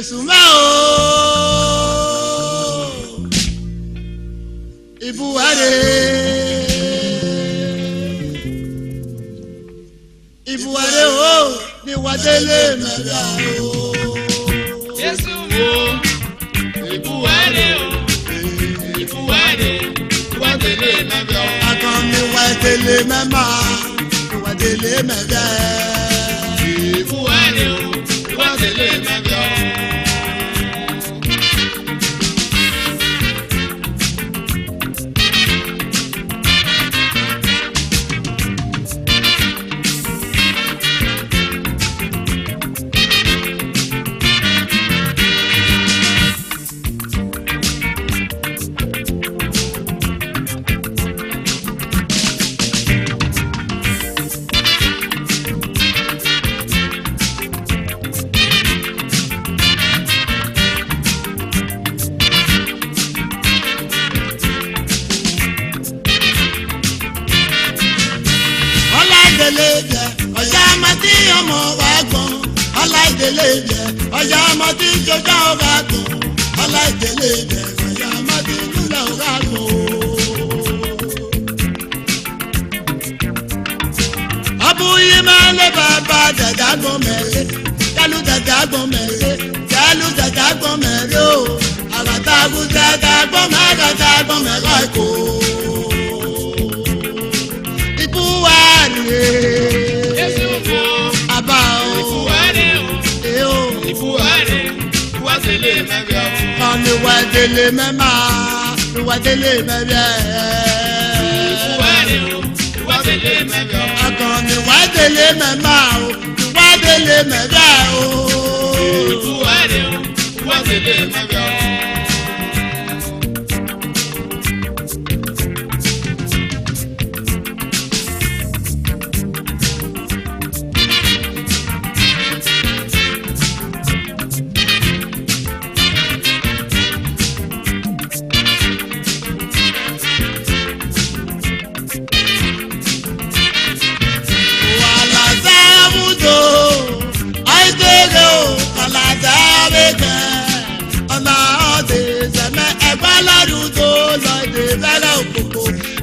Jésù máa o Ibuware o ni wadele mẹ́ta o. Jésù mo Ibuware o wadele mẹ́ta o. Akan mi wadele mẹ́ma wadele mẹ́ta. Ibuware o wadele mẹ́ta o. Ọjà amadi ọmọ wa gbọ́n ọláìdélé jẹ ọjà amadi jọjá ọgá gbọ́n ọláìdélé jẹ ọjà amadi lúlẹ̀ ọgá gbọ́n. Ọbúyí máa lé bàbá dàda gbọ́n mẹ́rẹ́ jálù dàda gbọ́n mẹ́rẹ́ jálù dàda gbọ́n mẹ́rẹ́ o àgàtàgù dàda gbọ́n mẹ́rẹ́ dàda gbọ́n mẹ́rẹ́ ẹ̀kọ́. Ni wadele mẹ́ma ni wadele mẹ́bẹ́. Wadele mẹ́bẹ́. Akan ni wadele mẹ́ma o ni wadele mẹ́bẹ́ o. Wadele mẹ́bẹ́.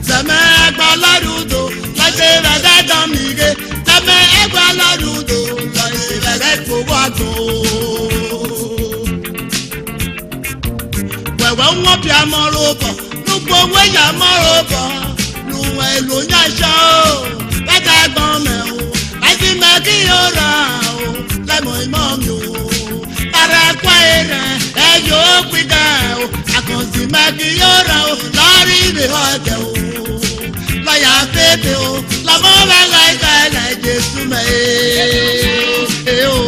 Sẹ́mẹ́ ẹgbẹ́ lọ́dúndó lọ́sẹ̀ rẹ̀ dán mi gé. Sẹ́mẹ́ ẹgbẹ́ lọ́dúndó lọ́sẹ̀ rẹ̀ gbowó àgbò. Wẹ̀wẹ̀ ń wọ́n bí amọ̀rò bọ̀, nùgbò owó yà mọ̀rò bọ̀, nùwẹ̀ èlò yàn ṣọ́ o, bẹ́tà gbọ́n mẹ́ o, láti mẹ́ kí yóò rà o, lẹ́mọ̀ ìmọ̀ mi o. Tàrà ẹ̀kọ́ ẹ̀rẹ̀ ẹ̀ yóò pín dà o, àkànṣì mẹ́ kí yóò rà o, lọ́rí ìbí ọ̀jẹ̀ o. Lọ́yà fèdè o, lọ́mọ bá láìka ẹ̀lẹ́ Jésù mẹ́ ee o.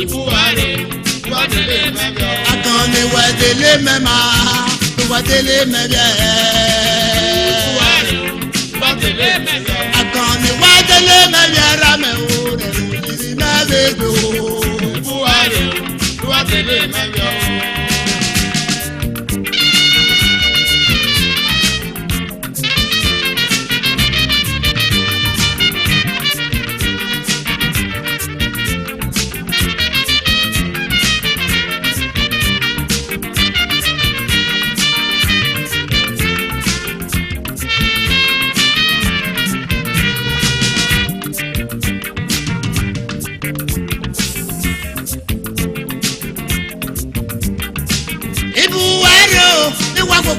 Ibuware wadele mẹ́bẹ́. Akan ni wadele mẹ́ma ni wadele mẹ́bẹ́. Wadele mẹ́bẹ́. Akan ni wadele mẹ́bẹ́ ramẹ́ o rẹ̀ lórí mẹ́bẹ́ gbé o. Ibuware wadele mẹ́bẹ́.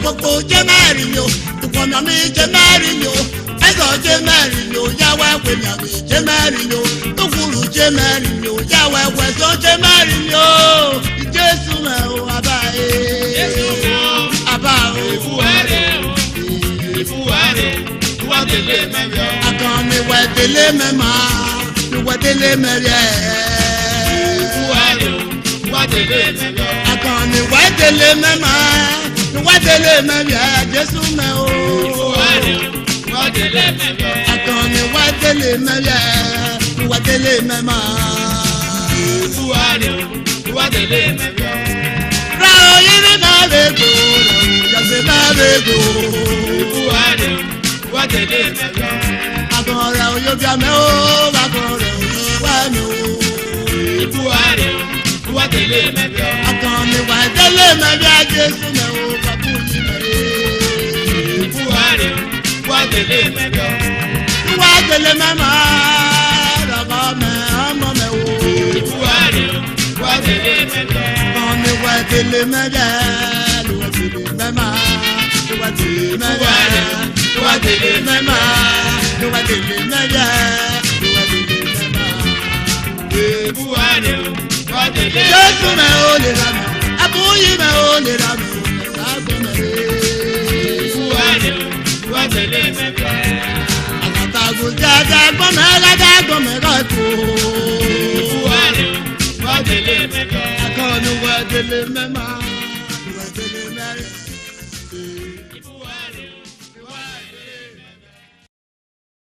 Gbogbo jẹ́ mẹ́rin yo, ìpọ̀nà mi jẹ́ mẹ́rin yo, ẹ̀sọ̀ jẹ́ mẹ́rin yo, yàwó ẹ̀wẹ̀ mi jẹ́ mẹ́rin yo, tókùrù jẹ́ mẹ́rin yo, yàwó ẹ̀wẹ̀ tó jẹ́ mẹ́rin yo. Jésù mẹ́ o, àbá e. Jésù mọ́. Àbá o. Ibuware wadele mẹ́bẹ́. Akan ni wẹ̀dẹ̀lẹ̀ mẹ́ma ni wẹ̀dẹ̀lẹ̀ mẹ́rẹ̀. Ibuware wadele mẹ́bẹ́. Akan ni wẹ̀dẹ̀lẹ̀ mẹ́ma. Wadele mẹ́bẹ́ Jésù mẹ́ o. Wadele mẹ́bẹ́. Akan ni wadele mẹ́bẹ́ wadele mẹ́ma. Wadele mẹ́bẹ́. Ra oyiri náà lè gbó, ra oyase náà lè gbó. Wadele mẹ́bẹ́. Akan rẹ̀ oyobiamẹ́ o, akan rẹ̀ oyobiamẹ́ o. Ibuware délé mẹ́bíọ́. Ọkàn mi wà délé mẹ́bí Jésù mẹ́ o bàbá yìí mẹ́. Buhari wá délé mẹ́bíọ́. Wá délé mẹ́mọ́ dọ̀kọ́ mẹ́ ọmọ mẹ́ o. Buhari wá délé mẹ́bíọ́. Ọkàn mi wà délé mẹ́bí lùwà délé mẹ́mọ́ lùwà délé mẹ́bí lùwà délé mẹ́mọ́ lùwà délé mẹ́bí lùwà délé mẹ́mọ́. Buhari wá délé mẹ́bíọ́. Jésù mẹ́ o lè ra mi, àbúyí mẹ́ o lè ra mi, lágbó mẹ́ o. Buhari wá délé mẹ́bíọ́. Àgùntàn gbọ́mẹ́ ládàá gbọ́mẹ́ rọ́ọ̀kù. Buhari wá délé mẹ́bíọ́. Akọni wá délé mẹ́mà, wá délé mẹ́rin. Buhari wá délé mẹ́bíọ́.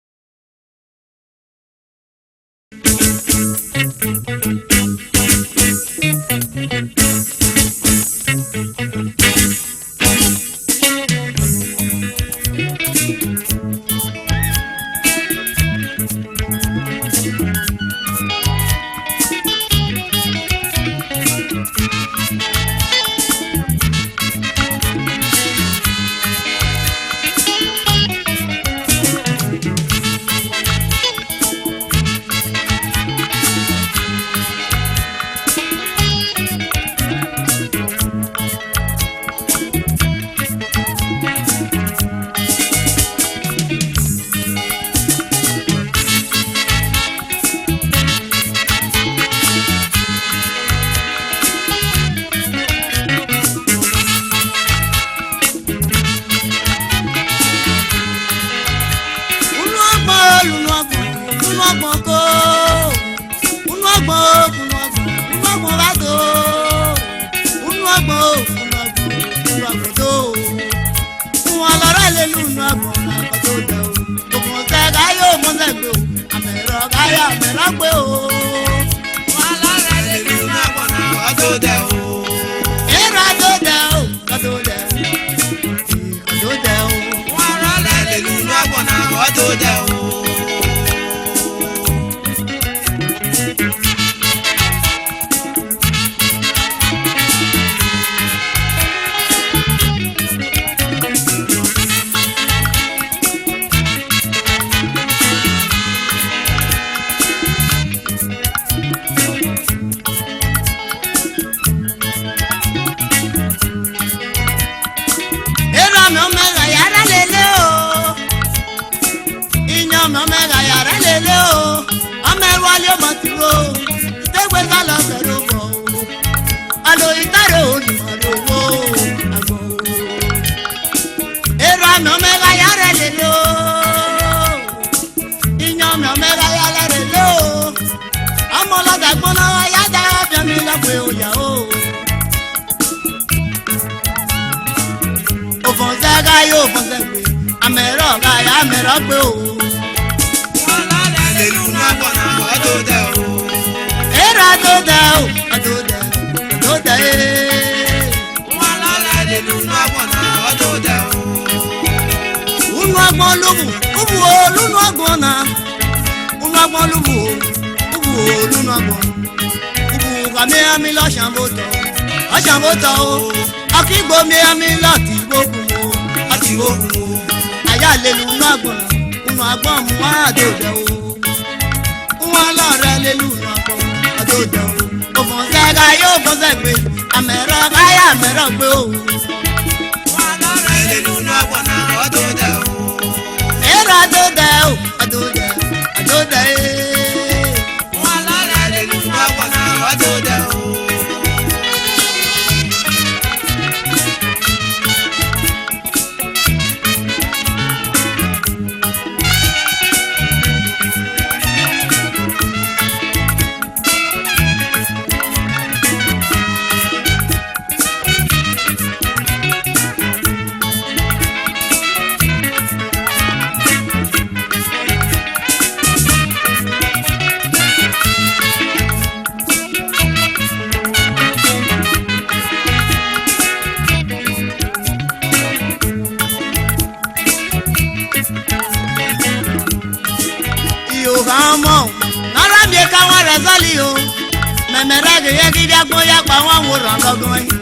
mẹmẹrẹgì yẹ kí diagbọn ya pa wọn wòran lọgán yìí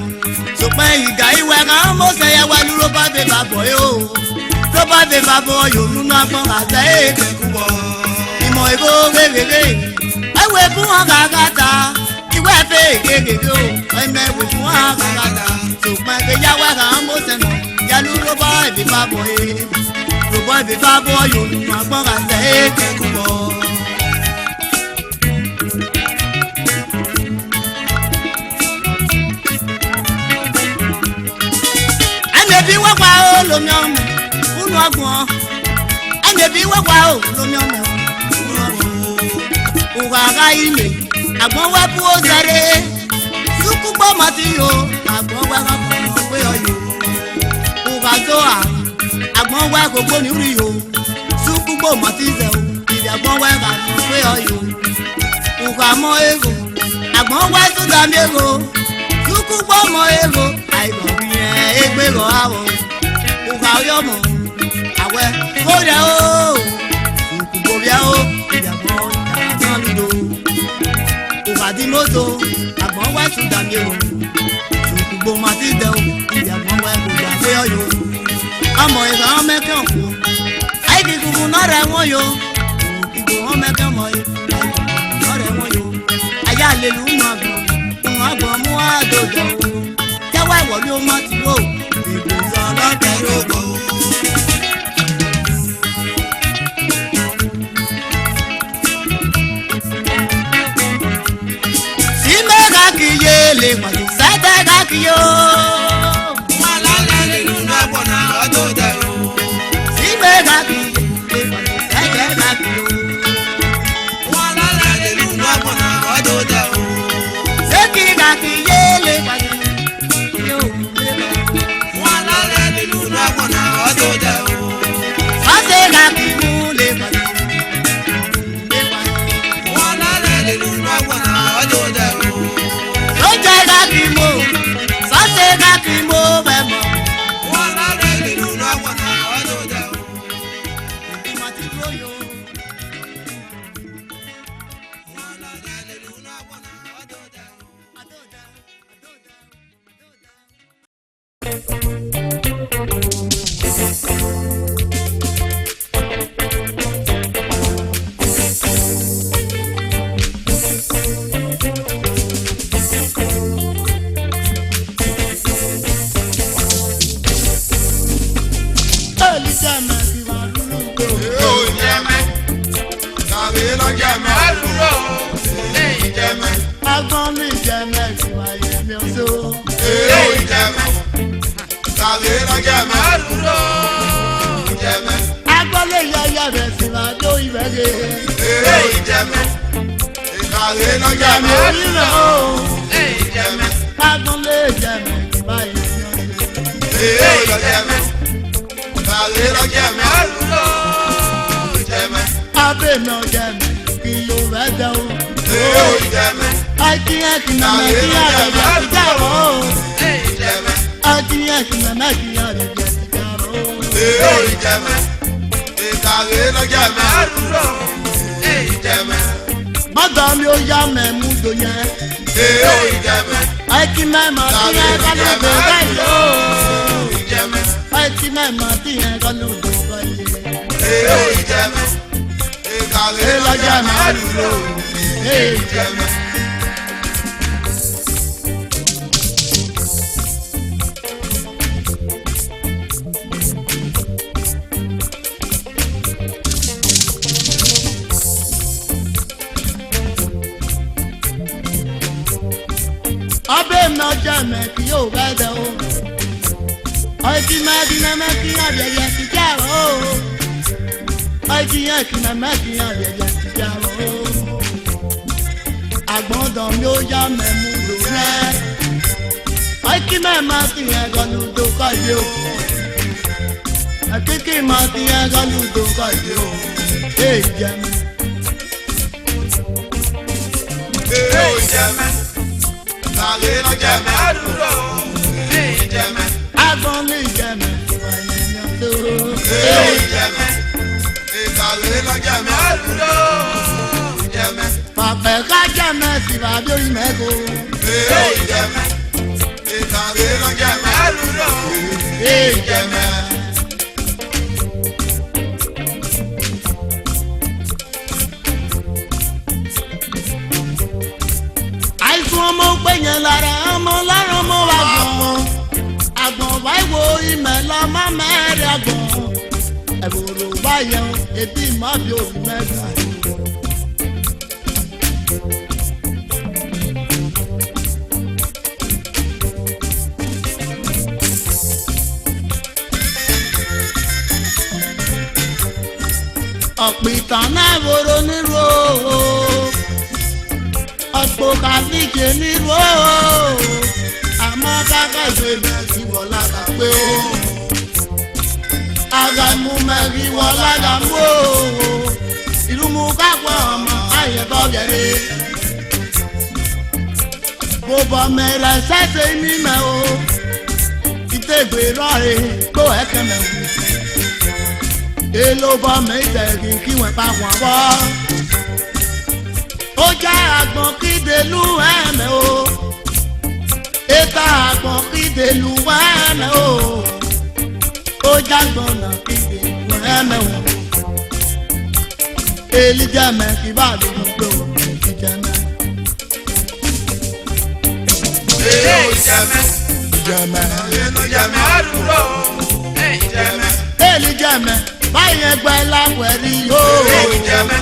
ṣùgbọ́n ìgà ìwẹ̀ kan mọ̀ sẹ́yẹ wá ló bá fi bá bọ̀ yìí o tó bá fi bá bọ̀ yòó nínú agbọ̀n àtẹ èké púpọ̀ ìmọ̀ ìbò gègé ẹ̀wẹ̀ fún wọn kàkàtà ìwẹ̀ fẹ́ gègé o ẹ̀mẹ̀ wẹ̀ fún wọn kàkàtà ṣùgbọ́n ìgbéyàwó kan mọ̀ sẹ́nu yálù ló bá fi bá bọ̀ yìí ló bá fi bá bọ̀ yòó nínú agbọ̀n àtẹ èké púpọ̀. Ẹ̀mẹ̀bí wọ́pá o lomi ọmọ fúnnu ọgbọ̀n. Ẹ̀mẹ̀bí wọ́pá o lomi ọmọ fúnnu ọgbọ̀n. Òwò àrà ilé àgbọ̀n wá bú ó zẹ̀rẹ̀. Sùkú gbọ́mọ tí o àgbọ̀n wá wá fún ọ pé ọyọ. Òwò àjọ àgbọ̀n wá gbogbo nírí o. Sùkú gbọ́mọ tí zẹ̀ o ìdí àgbọ̀n wá kà fún pé ọyọ. Òwò àmọ́ èrò àgbọ̀n wá tó dàmí èrò. Sùkú gbọ́mọ èrò àìbọ̀ bí egbèrò àwọ̀ òkà ọyọ́mọ̀ àwẹ̀ kódà ó ìkùkòbíà ó ìdàgbọ́ ìdàgbọ́n lùdò òkà dí mọ́tò àgbọ̀n wá tún dàmí o ìkùkò màtí dẹ̀ o ìdàgbọ́n wá kò yà pé ọyọ́ ọmọ ìgbà wọn mẹ́kẹ́ ọ̀kú àìkí kùkù náà rẹ̀ wọ́n yó ìkùkò wọn mẹ́kẹ́ ọmọ yìí náà rẹ̀ wọ́n yó ayé àlelu mọ̀ àgbọ̀n mú àdójọ o wá ìwọ̀ ni ó má ti wò ìbò sọ lọ́tẹ̀rẹ̀ ògbó. Sí mẹ́ka kì í yé lè pàdé sẹ́tẹ̀ ká kì í yó. Wọ́n lálẹ́ nínú àgbọ̀nà ọdún dẹ̀rù. Sí mẹ́ka kì í yé lè pàdé sẹ́tẹ̀ ká kì í yó. Wọ́n lálẹ́ nínú àgbọ̀nà ọdún dẹ̀rù. Ṣé kí ká kì í yé lè pàdé? Sọ́sẹ̀ ká kì í mú lè pàdé. Wọ́n lálẹ́ nínú àgbọ̀nà ọdún dẹ̀rù. Sọ́jẹ́ ká kì í mú, sọ́sẹ̀ ká kì í mú bẹ́ẹ̀ mọ̀. Wọ́n lálẹ́ nínú àgbọ̀nà ọdún dẹ̀rù. Ìgbìmọ̀ ti dúró yó. Wọ́n lálẹ́ nínú àgbọ̀nà ọdún dẹ̀rù. Agbọ́lé yáyá rẹ̀ sì máa dó ìrẹ́lẹ̀. Èrè ìjẹmẹ́, ìkàwé lọ́jà Ìjẹ̀mẹ̀ mẹ́. orílẹ̀ o. Ìjẹmẹ́, Agbọ́lé ìjẹ̀mẹ̀ ìbáyé ní ọ̀sẹ̀. èrè ìjẹmẹ́, ìkàwé lọ́jà mẹ́. Ìjẹmẹ́, Abẹ́mi ọ̀jẹ̀mẹ̀ kí yóò rẹ̀ jẹ́ o. èrè ìjẹmẹ́, Akínyẹ̀kì mẹ̀mẹ́ kí àrẹ̀ jẹ́ ti jẹ́rọ̀ o. ìjẹmẹ́, Akínyẹ̀kì mẹ̀mẹ́ kí àrẹ̀ jẹ́ ti jẹ́rọ̀ o. èrè ìjẹmẹ́, ìkàwé lọ́jà mẹ́. Ìjẹmẹ́, Mọ́tò mi ó yá mẹ́mú tó yẹ. èrè ìjẹmẹ́, Akí mẹ́mọ́ tí yẹn kọ́lù tó báyìí o. ìjẹmẹ́, Akí mẹ́mọ́ tí yẹn kọ́lù tó báyìí. èrè ìjẹmẹ́, ìkàwé lọ́jà mẹ́. Ìjẹmẹ́. Ọbẹ̀ mi ọjọ́ mẹ́ kí yóò bẹ́ dẹ̀ o. Ọtí mẹ́bí mẹ́mẹ́ kí àbẹ̀yẹ ti jẹ́rọ̀ o. Ọtí yẹn kí mẹ́mẹ́ kí àbẹ̀yẹ ti jẹ́rọ̀ o. Àgbọ̀ndàn mi ó yá mẹ́mú lò rẹ́. Ọtí mẹ́mẹ́ kí yẹn kọ́nu tó kọ́ yé o. Àkíkí máa kí yẹn kọ́nu tó kọ́ yé o. Èyí jẹ́ mi. Èrè ìjẹmẹ́, ìkàwé lọ́jà mẹ́. Ìjẹmẹ́, Agbọ́n mi jẹ́ mi. Ìwàyẹ̀ mi ọ̀dọ́. èrè ìjẹmẹ́, ìkàwé lọ́jà mẹ́. Ìjẹmẹ́, Pàpẹ́ ká jẹ́ mẹ́sì bàbí orí mẹ́kọ. Ee ìjẹ̀mẹ́, ìtàgé ló jẹ̀mẹ́. Àlùdò. Ee ìjẹ̀mẹ́. Àìsùn ọmọ pé yẹn lára ọmọ lára ọmọ wa gbọ̀n. Àgbọ̀n báyìí ìmẹ̀ lọ má mẹ́rin àgbọ̀n. Ẹ̀bùrù báyẹn ètí má bí òbí mẹ́ta. Ọ̀pìtàn náà wòrò nírò ọ̀pọ̀ kàdíkè nírò àmọ́ káká ìwé mẹ́sì wọ̀ lágàgbé o àgàmú mẹ́rin wọ̀ lágàmú o ìlúmú kápọ̀ ọmọ ayẹ̀bọ̀ gẹ̀rẹ́ mo bọ̀ mẹ́rẹ̀ sẹ́sẹ̀ mímẹ́ o ìtẹ̀gbé rọ̀rẹ́ kó ẹ̀kẹ́ mẹ́wù. Èlò bọ́ méjèèjì kí wọ́n pa wọ́n bọ́. Ó já àgbọ̀n kídèlú ẹ̀mẹ́ o. Ètà àgbọ̀n kídèlú ẹ̀mẹ́ o. Ó já gbọ̀nà kídèlú ẹ̀mẹ́ o. Èlì jẹ́mẹ̀ kí bá lè mú pé o kì jẹ́mẹ̀. Ee ìjẹ̀mẹ́. Jẹ́mẹ̀. Inú jẹ̀mẹ́. Àlùdò. Ee ìjẹ̀mẹ́. Èlì jẹ́mẹ̀. Báyìí ẹgbẹ́ láwẹ̀rí yóò. Ee ìjẹ̀mẹ́.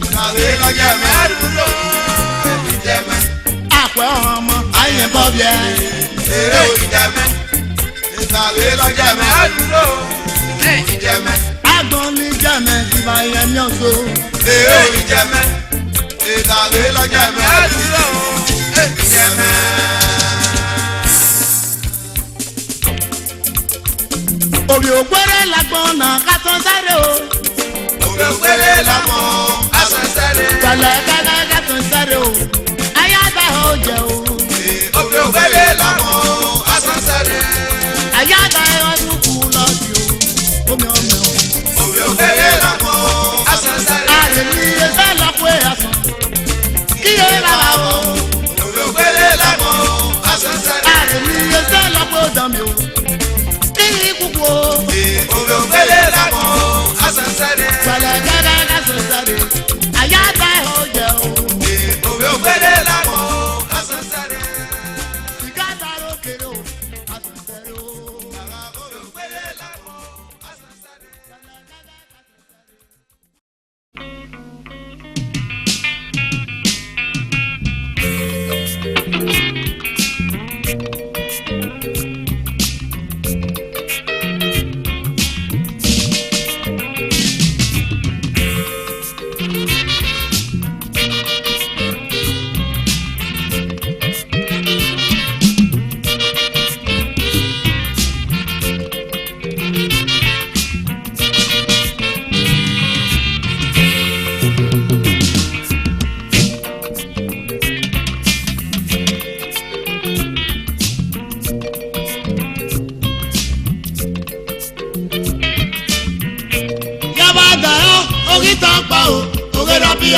Ìtàgé ló jẹ̀mẹ́. Àlùdò. Ee ìjẹ̀mẹ́. Àpẹ́ ọmọ ayẹ̀ bọ́ bíẹ́. Ee ìjẹ̀mẹ́. Ìtàgé ló jẹ̀mẹ́. Àlùdò. Ee ìjẹ̀mẹ́. Àgbọ̀n ní jẹ́mẹ̀ kí bá yẹn ní ọ̀ṣọ́. Ee ìjẹ̀mẹ́. Ìtàgé ló jẹ̀mẹ́. Àlùdò. Ee ìjẹ̀mẹ́. Òbí ògbéré lágbọ́n náà ká tán sáré o. Òbí ògbéré lámọ̀ àṣẹṣẹ́rẹ́. Pẹ̀lẹ́ kẹ́kẹ́ ká tán sáré o. Ayáta ó jẹ o. Òbí ògbéré lámọ̀ àṣẹṣẹ́rẹ́. Ayáta ọdún kù lọ sí o. Omi ọmọ o. Òbí ògbéré lámọ̀ àṣẹṣẹ́rẹ́. Àrè ní ẹsẹ̀ lọ́pọ̀ ẹ̀sán. Kíyè rárá o. Òbí ògbéré lámọ̀ àṣẹṣẹ́rẹ́. Àrè ní ẹsẹ̀ lọ́pọ̀ dánmi o. Kíyè kúkú o. Òbí ògbéré lámọ̀ àṣẹṣẹ́rẹ́. Pẹ̀lẹ́ kẹ́kẹ́ ká tán sáré. Ayáta ó jẹ o. Òbí ògbéré lámọ̀ àṣẹṣẹ́rẹ́. Ìkátà ló kéré o. Àtúntẹ̀rẹ̀ o. Òbí ògbéré lámọ̀ àṣẹṣẹ́rẹ́.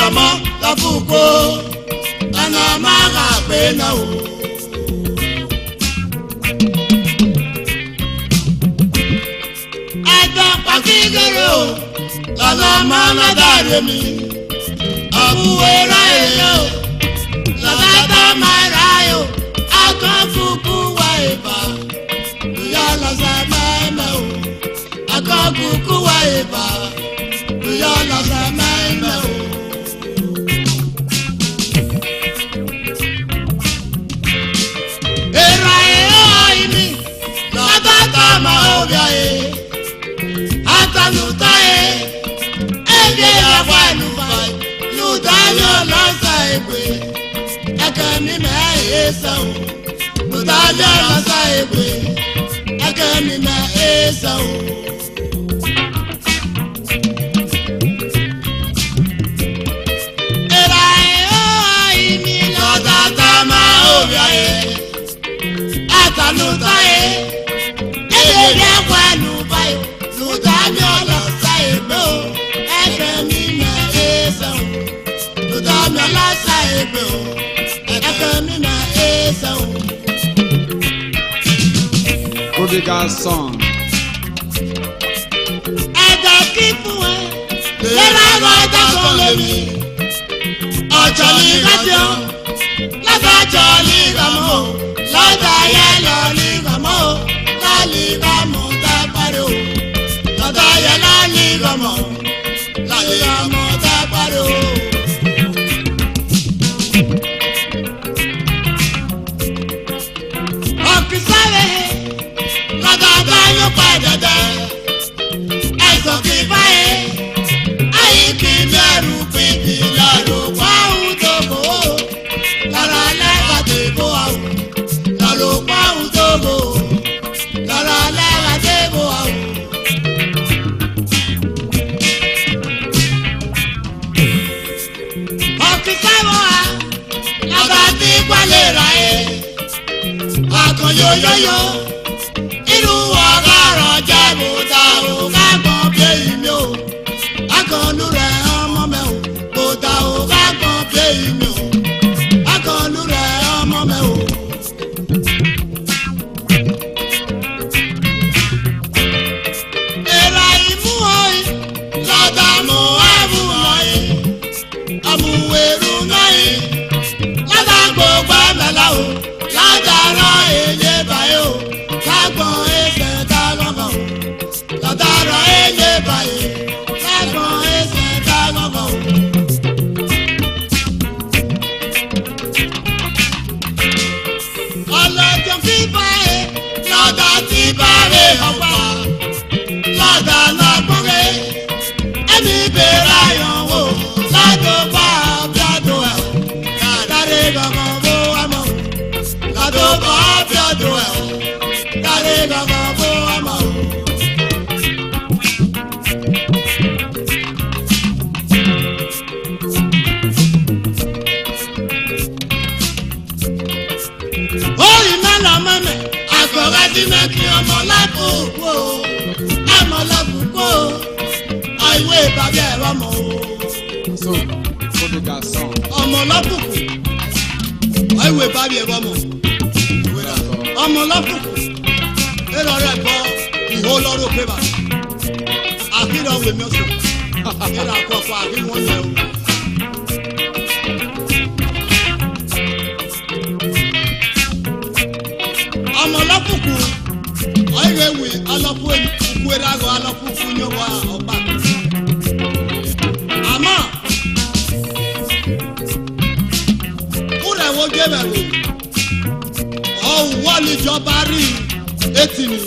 ọmọ lọ́fùkó lọ́nà máa rà pé náà o. ẹjọ́ pàkígèrè o lọ́nà máa ń dáre mi ọ̀bùwé ráyè o lọ́nà tó máa ráyè o akọ́fùkú wà ìbá ìyá lọ́sẹ̀ mẹ́mẹ́ o akọ́fùkú wà ìbá ìyá lọ́sẹ̀ mẹ́mẹ́ o. Akami me esa o, mudaja lasa egbe. Akami me esa o. Era o imi lo tata ma obia e. Atanuta e. Ede de kwanu bai. Mudaja lasa egbe o. Akami me esa o. Mudaja Prodigal Son. Ẹ̀dá kí fún ẹ. Lẹ́la ọjà kan lèmi. Ọjọ́ ní kájọ́. Lọ́sàjọ́ ní ìgbàmọ́. Lọ́jà yẹ lọ ní ìgbàmọ́. Lálẹ́ ìgbàmọ́ tá a parí o. Lọ́jà yẹ lálẹ́ ìgbàmọ́. Lálẹ́ ìgbàmọ́ tá a parí o. Ọ̀kìsáré lọ́jà bá yóò padà dá. Ẹ̀sọ́ kì í báyé. Ayé kì í mẹ́rù pípì lọ́rùn pàrọ̀ tó bò ó. Lọ́rọ̀ lẹ́gbàá tó bò ó. Lọ́rùn pàrọ̀ tó bò ó. Lọ́rọ̀ lẹ́gbàá tó bò ó. Ọ̀kìsáré wa lọ́jà tí gbálẹ̀ rà yé. Akàn yoyoyo, irú ọgọ́rọ̀ jẹ́ bùtà ò kágbọ́n pé ìmí o. Akànnú rẹ̀ ọmọ mẹ́ o, bùtà ò kágbọ́n pé ìmí o. Akànnú rẹ̀ ọmọ mẹ́ o. Èrà ìmú ọ̀yì, lọ́dà mú àbú ọ̀yì. Àmúwèrú náà yìí, lọ́dà gbogbo ẹ̀mẹ́lá o. Ládàrá èyí báyìí o, lágbọ̀n ẹsẹ̀ dágọ́gọ́ o. Ládàrá èyí báyìí, lágbọ̀n ẹsẹ̀ dágọ́gọ́ o. Ọlọ́jọ́ fi báyìí, lọ́dà tí báyìí ọ̀pá. Lọ́dà náà gbọ́ngẹ́, ẹ̀mí bèrè àyànwó. Ládùúgbò àbíàdó ẹ̀ o, ládàrí gbọ̀ngàn bó wà mọ́. Ládùúgbò àbíàdó ẹ̀ o, ládàrí gbọ̀ngàn bó wà mọ́. Oyin mẹ́lọ mẹ́mẹ́, àgọ̀rẹ́ dínà kí ọmọ lábùkù o, ọmọ lábùkù o, àìwé ìbàbí ẹ̀rọ mọ̀ o. So, Prodigal Son. Ọmọ lábùkù, àìwé ìbàbí ẹ̀rọ mọ̀. Ọmọ lábùkù, èrò rẹ̀ gbọ́ ìhó lọ́rọ̀ pébà. Àkírọ̀ wèmí ọ̀sẹ̀, èrò àkọ́kọ́ àbí wọ́n yẹ o. Ọmọ lọ́kùnkùn ọ̀yẹ́ wì alọ́kù ukwere agụ alọ́kù funyewa ọba. Àmọ́ kúrẹ̀ wo gébẹ̀wò ọ̀hún wọ́ọ̀lì ìjọba rí etini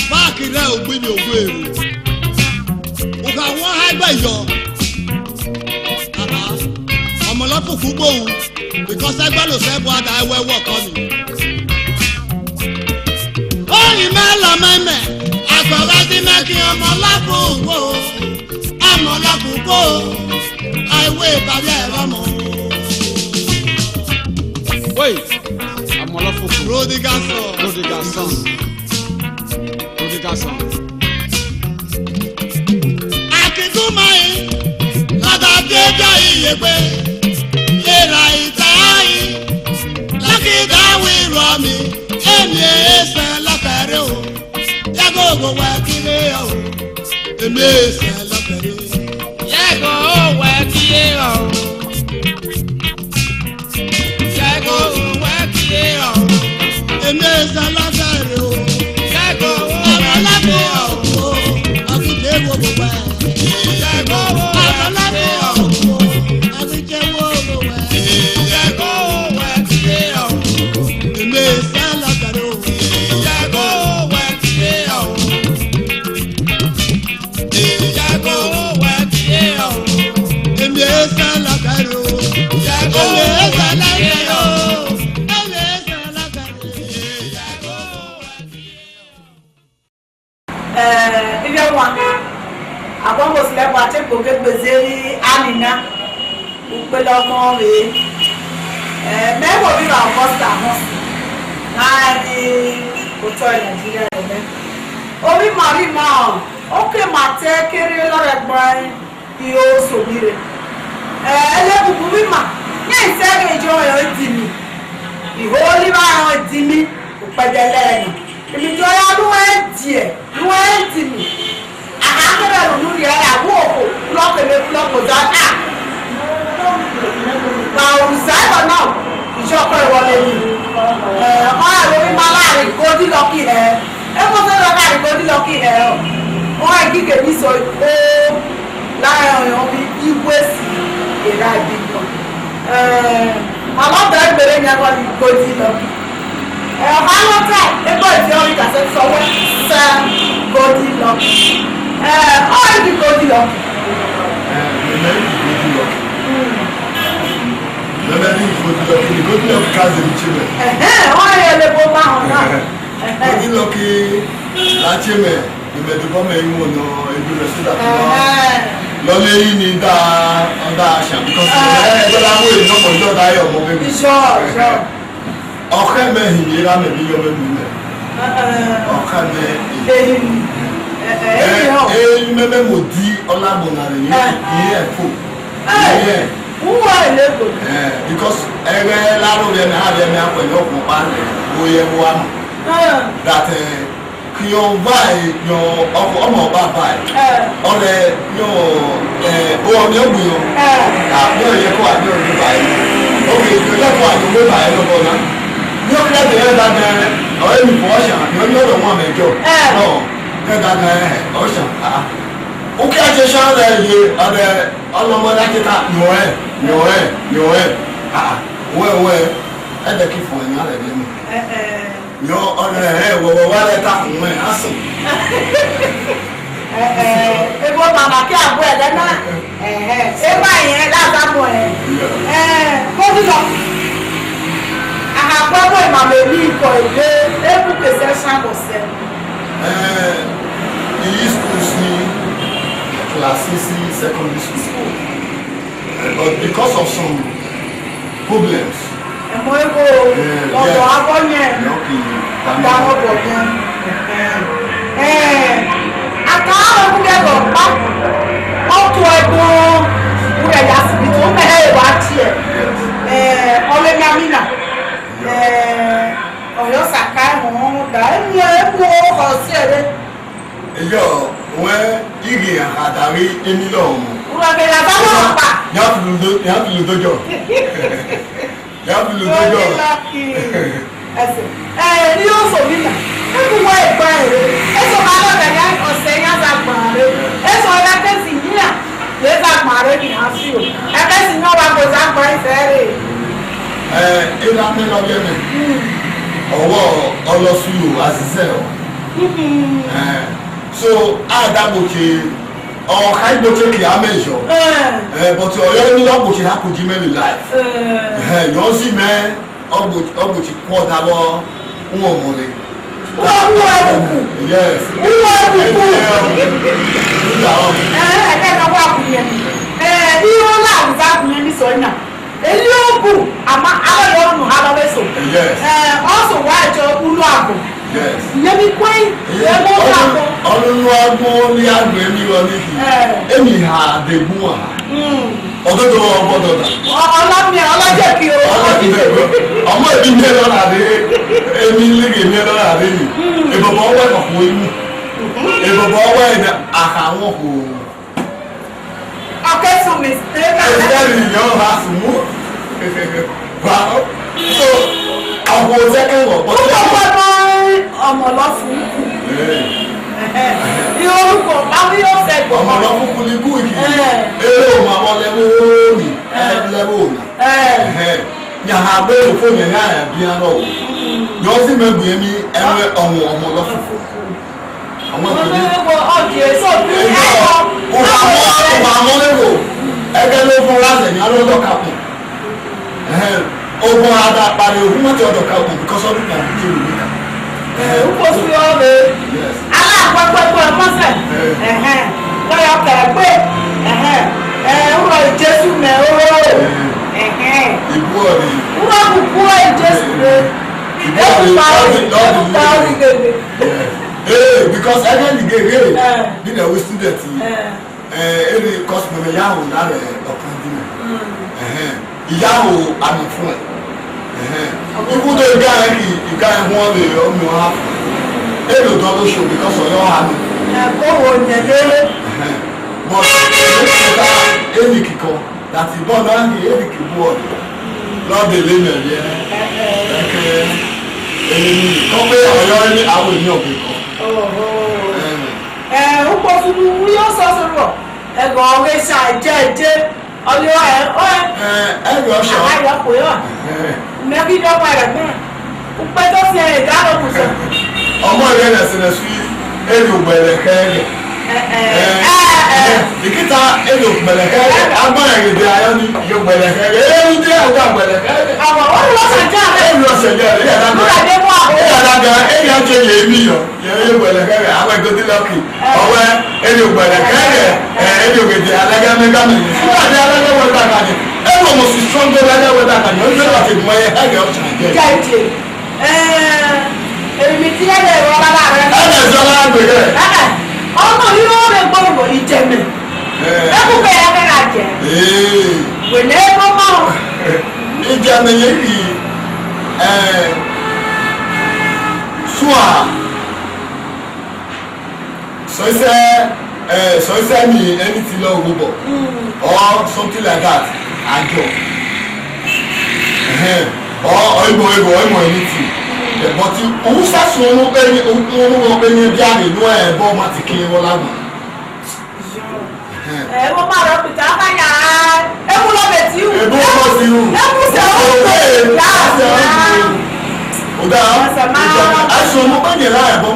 páàkì rẹ̀ ògbìn ní ògbó èrò. Òkà wọ́n hágbẹ̀ yọ. Ọmọ lọ́kùnkùn gbòòwò because ẹgbẹ́ ló fẹ́ bọ́ adà ẹwẹ́wọ́ kọ́ mi. Oyin mẹ́lọ mẹ́mẹ́, àgbọ̀rẹ́ ti mẹ́kì ọmọ lábùkù, ọmọ lábùkù, àìwé ìbàbí ẹ̀rọ mọ̀. Wait, I'm all for Prodigal Son. Prodigal Son. Prodigal Son. Akíntúmọ̀ yìí, lọ́dà déjọ́ iye pé, ìrà ìta yìí, lọ́kìtà wíwọ̀ mi, èmi èsẹ̀ lọ́kẹ̀rẹ́ o, yàgò ògùn wẹ̀ kílé o, èmi èsẹ̀ lọ́kẹ̀rẹ́. Yàgò wẹ̀ kílé o. Yàgò wẹ̀ kílé o. Èmi èsẹ̀ lọ́kẹ̀rẹ́ o, Yàgò ọ̀rọ̀ lábẹ́ ọ̀gbọ́, àbíjẹ́ wo gbogbo ẹ̀. Yàgò Ọ̀rọ̀ lábẹ́ ọ̀gbọ́, àbíjẹ́ wo gbogbo ẹ̀. Yàgò wẹ̀ kílé o. Èmi èsẹ̀ lọ́kẹ̀rẹ́ o. Yàgò wẹ̀ kílé o. Yàgò wẹ̀ kílé o. Èmi èsẹ̀ lọ́kẹ̀rẹ́ o. Yàgò Èmi wẹ̀ èsẹ̀ kílé lọ́kẹ̀rẹ́ o. o. Èmi èsẹ̀ lọ́kẹ̀rẹ́ o. Ibe wa agbọmọ sílẹ̀ bọ̀ àti gbòógè gbèsè ànínà ìpele ọmọ rẹ̀ mẹ́wọ̀ bí ra ọ̀gọ́sà mọ̀ sí náà ní òtọ́ Nàìjíríà rẹ̀ mẹ́. Orí màrí máa ó ké máa tẹ́ kéré lọ́rẹ̀ gbọ́n ihò sòmí rẹ̀. Ẹlẹ́bùbù bí mà ní ìṣẹ́gun ìjọ ọ̀yọ́ dì mí ìhó olíbà ọ̀hún dì mí òpẹ́jẹ lẹ́yìn èmi jọ ya ló wá díẹ̀ ló wá dì mí àkàkẹ́rẹ́ lòlú yẹ àwọ̀ òkò lọ́kẹ̀lẹ́ lọ́kọ̀ dáná làwùsá ẹ̀rọ náà ìṣọ́kọ̀ ìwọlé mi ọ̀rẹ́ lórí máa láàrin gòdì lọ́kì rẹ̀ ẹ kó fẹ́ lọ láàrin gòdì lọ́kì rẹ̀ wọ́n ẹ̀ kíkẹ́ mi sọ ó láàrin ọ̀yàn bí iwé sí ìrà ìbí kan àmọ́ bẹ̀rẹ̀ bẹ̀rẹ̀ ní ẹgbẹ́ ní gòdì lọ́kì ọ̀hánlọ́tẹ̀ ẹgbẹ́ ìdí ọ̀rìn kàṣẹ sọ̀wọ́ sẹ́ gòdì lọ́kì ọ̀rẹ́ bí gòdì lọ́kì. Good cousin children. Ọ̀rẹ́ lè bó bá wọn náà. Good lucky láchẹ́mẹ̀ ìmẹ̀dùkọ́mẹ̀ ìwò ọ̀nà ìlú rẹ̀ sídà tó wá. Lọ́lé yìí ni ọ̀dà àṣà because ẹgbẹ́ láwọn èèyàn pọ̀ ní ọ̀dà ayọ̀ ọmọ bẹ́ẹ̀ mi. Ìṣọ́. Ọ̀kẹ́ mẹ́hìn yìí rámẹ̀ bí yọ mẹ́mi mẹ́. Ọ̀kẹ́ mẹ́hìn. Èyí mẹ́mẹ́ mo di ọlábọ̀nà rẹ̀ yìí ẹ̀fọ́. Wúwo ìlẹ́kò. Because ẹgbẹ́ láró rẹ̀ náà rẹ̀ mi àpẹẹrẹ ọ̀pọ̀ pa oyè wa mọ̀. That kí o báyìí yọ ọkọ̀ ọmọ ọba báyìí. Ọ̀rẹ́ yọ owó mi ó gbìyànjú. Àbí ọ̀yẹ́ kó àbí ọ̀dún báyìí. Ókè ìpínlẹ̀ kó àdúgbò báyìí lọ́bọ̀ náà. Ní ó kílẹ̀ tẹ̀lé dáadáa ọ̀rẹ́ mi fọ́ ọ̀ṣà ní ọjọ́ ọ̀dọ̀ wọn mẹ́jọ. Dáadáa ọ̀ṣà. Oké àti ṣáà rẹ̀ yé ọ̀rẹ́ ọlọ́mọdé kíkà yọ̀ẹ́ wẹ́wẹ́ ẹ̀dẹ̀ kí fún ẹ̀yìn alẹ́ bí mi. Yọ ọ̀rẹ́ wọ̀wọ̀ wá rẹ̀ ta fún ẹ̀ á sùn. Ebo màmá kí àbọ̀ ẹ̀dẹ́ náà eba yẹn lásàbọ̀ ẹ̀ kóbi lọ. Àhàgbọ́dọ̀ ìmàmà èmi ikọ̀ ìwé ébù kẹsẹ̀ ṣàkóso. Ìyí school sí class CC secondary school. But because of some problems. Ẹ̀mọ́ ego ọ̀dọ̀ abọ́yẹn dáwọ́ bọ̀ yẹn. Àkàrà òkúlẹ̀gọ̀ pa ọ̀tún ẹ̀gbọ́n wúrẹ̀ yà síbi tó mẹ́rẹ̀ ìwà tiẹ̀. Ọ̀rẹ́ Yamina Ọ̀yọ́ Sàká ẹ̀wọ̀n dà ẹ̀mú ọkọ̀ sí ẹ̀rẹ́. Ẹyọ wọ́n igi àdàrí ẹni lọ́wọ́. Wúrọ̀gẹ̀rẹ̀ àbáwọ̀ pa. Yàtúlù dójọ́. Ní yóò sọ nígbà ẹkùn wọ ẹgbà ẹ̀rọ ẹsọ máa lọ́dẹ̀ ní ọ̀sẹ̀ yá dàgbà rẹ̀ ẹsọ ẹlẹ́kẹ̀sì yíyà lè dàgbà rẹ̀ ní àfi o ẹkẹ̀sì náà wà kò dàgbà ìfẹ́ rẹ̀. Ẹ̀rọ amẹ́lọ́gẹ́ mi ọwọ́ ọlọ́sùlù àṣìṣe ọ̀. So àdàgbòkè ọ̀ka ìgbòkè kì á mẹ́jọ. But ọ̀yọ́ ní ọ̀gbòkè hapòjì mẹ́rin láì. Yọ̀ọ́ sì mẹ́ ọ̀gbòkè pọ̀ dábọ̀ ń wọ̀ mọ́lẹ̀. Wúwo ẹ̀bùkù. Yes. Wúwo ẹ̀bùkù. Ẹ̀ẹ́dẹ́ náà wà kù yẹn. Irú láàrúdá kù yẹn ní sọ náà. Èyí ó bù àmọ́ alẹ́ ọ̀nù alọ́lẹ́sọ̀. Ọ̀sùn wá ẹ̀jọ̀ ulú àbò. Ìyẹn ní pé ìyẹn mọ́ àbò. Ọdún agbọ́n ní àgbẹ̀ mi lọ níbi. Èmi hà àdégún wà. Ọdún tó wọ́n gbọ́dọ̀ dà. Ọlọ́mìí ọlọ́jẹ̀ kí o. Ọmọ ìbí mi lọ́la dé. Èmi lége mi lọ́la dé mi. Ìbọ̀bọ̀ ọwọ́ ẹ̀kọ́ fún imú. Ìbọ̀bọ̀ ọwọ́ ẹ̀dá àkàwọ̀ kò. Ọ̀kẹ́sùn mi ṣe é kàlẹ́. Ẹ̀jẹ̀ mi yọ̀ ha sùn mú. So àwọn òṣèké wọ̀ pọ̀ Ó kọ́ bọ́ ọmọ lọ fún kù. Ní orúkọ báwo yóò fẹ́ gbọ́. ọmọ lọ fún kulikú ìkì. Eré òun àwọn lẹ́wọ́ òní. Lẹ́wọ́ òní. Yàrá abẹ́rẹ́ fún yẹn ní àyà bí arọ o. Yọ sí mẹ́gbù yẹn ní ẹ̀rẹ́ ọmọ lọ fún. Àwọn ìpínlẹ̀. Ọ̀dì èso bí ẹ̀kọ́. Ọmọ àwọn lẹ́wọ̀ ẹgbẹ́ ló fún lásẹ̀ ní alọ́dọ̀ kapù. Ogun ada parí ogun mọ́tò ọ̀dọ̀ kapù because ọdún kan kí ló níta. Ó sí ọ̀rẹ́. Aláàpọ̀pọ̀pọ̀ ẹ̀mọ́sẹ̀. Lọ́yọ̀ kẹ̀gbẹ́. Wúrọ̀ ìjésù mẹ́ oró. Ìbú ọ̀rẹ́. Wúrọ̀ kúkú ìjésù rẹ̀. Because ẹgbẹ́ nìgé rè nínú ẹ̀wé student yìí ẹ̀rẹ́ kọ́sìmọ̀mẹ̀ yàwó lára ọ̀kan dínà ìyàwó àmì fún ẹ̀ ikú tó ìgbà ẹ̀ kì ìgbà ẹ̀ wọ́n lè ọmọ wọn á fún èlò gan ló ṣò because ọ̀yọ́ hà ní. Owó nyẹ̀lé. But èlò èlì kíkọ láti bọ́ náà ní èlì kíkọ ọ̀dọ̀ lọ́dẹ̀ lé mẹ̀rí ẹ̀ ẹ̀kẹ́ èyí kọ́ pé ọ̀yọ́ ní àwọn ènìyàn òkè kan. Ó pọ̀ fún mi yóò sọ sọ̀rọ̀ ẹ̀gọ́ ọ̀rẹ́ ṣàjẹ́jẹ́ ọ̀lẹ́ ẹ̀rọ ọ̀ṣọ́ àyọ̀pọ̀ yọ̀ mẹ́bí dọ́gba rẹ̀ náà ó pẹ́ tó fi ẹ̀rẹ̀ dáná kù sọ. ọmọ rẹ̀ lẹ̀sìnlẹ̀ sí èlò gbẹ̀lẹ̀kẹ́ rẹ̀ ìkíta èlò gbẹ̀lẹ̀kẹ́ rẹ̀ agbọ́n ẹ̀rẹ̀dẹ̀ ayọ́ ní yóò gbẹ̀lẹ̀kẹ́ rẹ̀ èlò jẹ́ ọ̀gá gbẹ̀lẹ̀kẹ́ rẹ̀ àwọn olùwọ́sàn jẹ́ àrẹ èlò ọ̀sẹ̀ jẹ́ rẹ̀ yàrá èyí àjẹ́ yẹ èmi yọ yẹ gbẹ̀lẹ̀kẹ́ rẹ̀ àwọn ẹgbẹ́ lọ́kì ọwẹ́ èlò gbẹ̀lẹ̀kẹ́ rẹ̀ èlò gbẹ̀dẹ̀ alẹ́gẹ́mẹ́gámẹ́ nígbàdí alẹ́gẹ́wẹ́dàkàdì èlò mo sì strong alẹ́gẹ́wẹ́dàkàdì ó yẹ láti mọ ẹ ẹgbẹ́ ọ̀sán jẹ́ èmi tí ẹ lè rọ lára rẹ. ẹ lè sọ lára gbẹ̀gẹ́ ọmọ yìí ó lè gbọ́dọ̀ ìjẹ̀mẹ̀ ẹkùnkẹ́ yẹn fẹ́ ra jẹ wèlé mọ́mọ́. ìjẹ̀mẹ̀ yẹn kì í sùn à sọ́sẹ́ mi ẹni tí lọ owó bọ̀ or something like that àjọ ọ̀ìmọ̀ ẹni tí bọ̀tí òun sásùn ọ̀nù pẹ́ni ọ̀nù pẹ́ni bí àmì inú ẹ̀ bọ́ ọmọ ti kiri wọn lágbọ̀n. Mo máa rọ pìtà káyà ẹkú lọ́bẹ̀ tí wù. Ẹ̀bùn ọkọ̀ sí wù. Ẹkú sẹ̀ ọ́ pé láàbù. Ọ̀dà àìsàn ọmọ pẹ́ni ẹ̀rọ ẹ̀bọ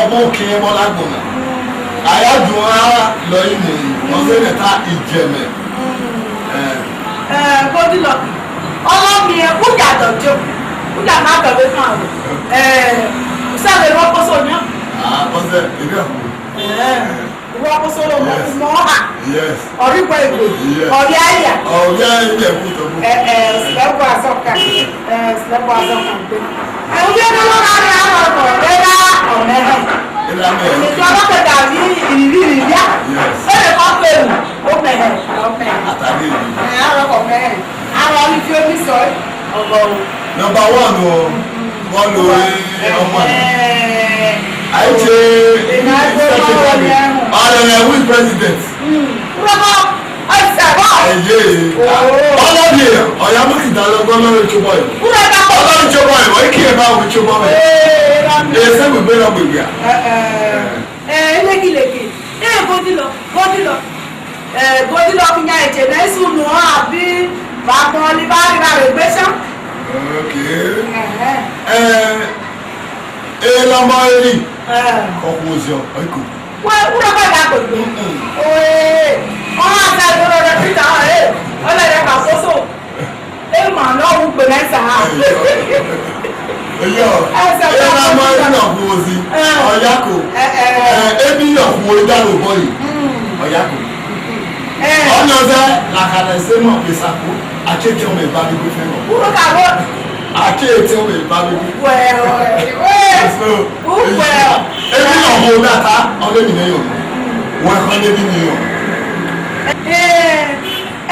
ọmọ kiri wọn lágbọ̀n náà. Àyájọ́ ara lọ ìmọ̀ wọn fẹ́ mẹ́ta ìjẹ̀mẹ̀. Goodluck ọlọ́mi ẹ̀ kú yàtọ̀ jù kú yà má bẹ̀rẹ̀ fún àwọn sẹ́lẹ̀ wọ́n kó sọ ní. Ọ̀sẹ̀ ìdí àpò. Wọ́n kó sọ́dọ̀ mọ́ ha ọ̀rí gbọ́ ìgbò ọ̀rí àyà. Ọ̀rí àyà kú tó kú. Sílẹ̀bù àzọ́kà sílẹ̀bù àzọ́kà gbé. Ẹ̀wọ́n bí ẹni wọ́n máa ń rà ọ̀rọ̀ ẹ̀rá ọ̀mẹ́rẹ̀. Ètò ọlọ́pẹ̀ dàbí ìrírí ìyá. Ó lè kọ́ pé ó mẹ̀rẹ̀ ọ̀mẹ̀rẹ̀. Àtàgé ìlú. Àwọn ọ̀mẹ̀rẹ̀. Àwọn ọ̀rí fi omi sọ ọ̀gọ̀rùn. Nọ́mbà 1 o wọ́n lo ọmọ ẹ̀. Àìṣe ọ̀rẹ́ wí president. Ọlọ́dì ọ̀yá mú ti dàlọ́gbọ́n lọ́rọ̀ ìjọba yìí. Ọlọ́run ìjọba yìí wọ́n kí ẹ bá wọ́n ìjọba yìí. Ẹ sẹ́gun gbé lọ gbègbè à. Lékìlékì Goodluck fi yan ẹ̀jẹ̀ náà sùn nù ọ́ àbí bàbá ní bá rí rẹ̀ gbé sán. Lọ́mọ eré ọkùnrin oṣù ọ̀ìkò. Wúrọ̀ bá dà kò gbé. Ọmọ àti àgbọ̀rọ̀ rẹ̀ fi tàn án ọlọ́dẹ kàkóso. Èèmọ̀ náà ń pè mẹ́sà á. Lọ́mọ eré náà kú oṣù ọ̀yàkò. Ebi náà kú orí dáná bọ́ọ̀lì ọ̀yàkò. Ọ̀nà ọ̀sẹ̀ làkàlà ẹ̀sẹ̀ mọ̀ ìsàkó àkéèké ọmọ ìbánigbé fẹ́ràn. Wúrọ̀ kàwọ́. Àkéèké ọmọ ìbánigbé. Wẹ́ẹ̀. Ebi náà mú dàtà ọlẹ́mìnà yọ̀ wọ́n ẹ̀kọ́ níbi nìyọ̀.